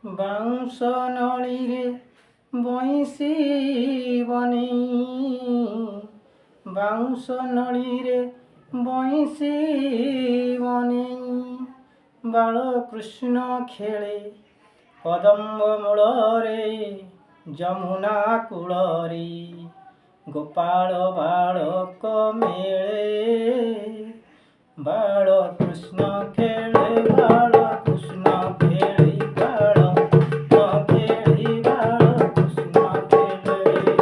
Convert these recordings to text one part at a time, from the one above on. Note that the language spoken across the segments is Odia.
ବାଉଁଶ ନଳୀରେ ବଇଁଶୀ ବନେଇ, ବାଉଁଶ ନଳୀରେ ବଇଁଶୀ ବନେଇ, ବାଳକୃଷ୍ଣ ଖେଳେ କଦମ୍ବ ମୂଳରେ ଯମୁନା କୂଳରେ, ଗୋପାଳ ବାଳକ ମେଳେ, ବାଳକୃଷ୍ଣ ଖେଳେ ବାଳକୃଷ୍ଣ ଖେଳେ ବାଳକୃଷ୍ଣ ଖେଳେ ବାଳକୃଷ୍ଣ ଖେଳେ।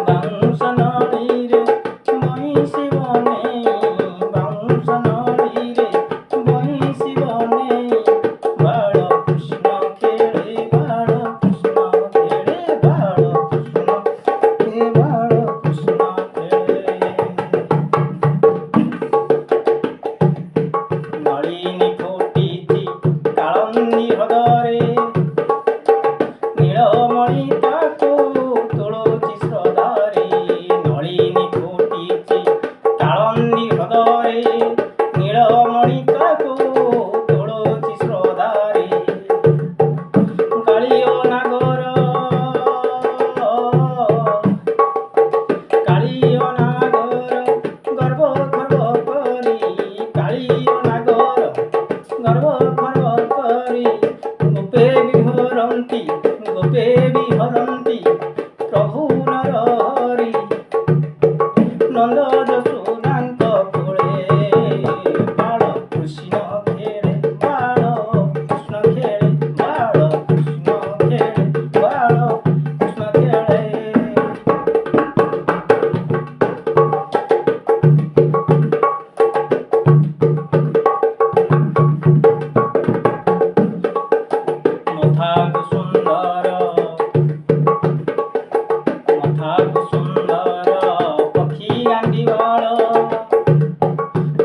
ବାଉଁଶ ନଳୀରେ ବଇଁଶୀ ବନେଇ, ବାଉଁଶ ନଳୀରେ ବଇଁଶୀ ବନେଇ, ବାଳକୃଷ୍ଣ ଖେଳେ ବାଳକୃଷ୍ଣ ଖେଳେ ବାଳକୃଷ୍ଣ ଖେଳେ ବାଳକୃଷ୍ଣ ଖେଳେ। ନଳିନୀ ଫୁଟିଛି କାଳନ୍ଦୀ ହ୍ରଦରେ, ନୀଳମଣି ତାକୁ ତୋଳୁଛି ଶ୍ରଦ୍ଧାରେ। ନଳିନୀ ଫୁଟିଛି କାଳନ୍ଦୀ ହ୍ରଦରେ, ନୀଳମଣି ତାକୁ ତୋଳୁଛି ଶ୍ରଦ୍ଧାରେ। କାଳିଅ ନାଗର, କାଳିଅ ନାଗର ଗର୍ବ ଗର୍ବ କରି, କାଳିଅ ନାଗର ଗର୍ବ ଗର୍ବ କରି, ଗୋପେ ବିହରନ୍ତି ଗୋପେ ବିହରନ୍ତି ପ୍ରଭୁ ନରହରି, ନନ୍ଦ ଯଶୋଦାଙ୍କ କୋଳେ, ବାଳକୃଷ୍ଣ ଖେଳେ ବାଳକୃଷ୍ଣ ଖେଳେ ବାଳକୃଷ୍ଣ ଖେଳେ ବାଳକୃଷ୍ଣ ଖେଳେ। ମଥାକୁ ସୁନ୍ଦର, ମଥାକୁ ସୁନ୍ଦର ପକ୍ଷୀ ଗାଣ୍ଡିବାଳ,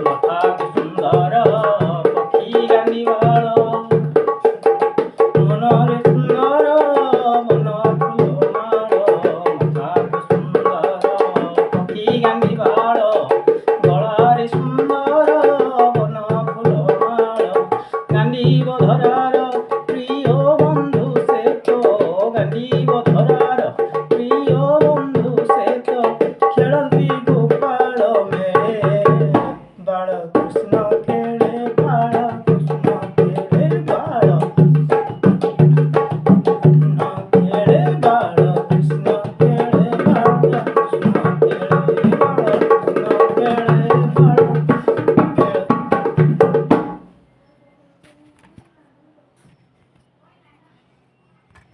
ମଥାକୁ ସୁନ୍ଦର ପକ୍ଷୀ ଗାଣ୍ଡିବାଳ, ମନରେ ସୁନ୍ଦର ମନ ଫୁଲମାଳ, ମଥାକୁ ସୁନ୍ଦର ପକ୍ଷୀ ଗାଣ୍ଡିବାଳ, ଗଳାରେ ସୁନ୍ଦର ବନ ଫୁଲମାଳ, ଗାଣ୍ଡିବ ଧରା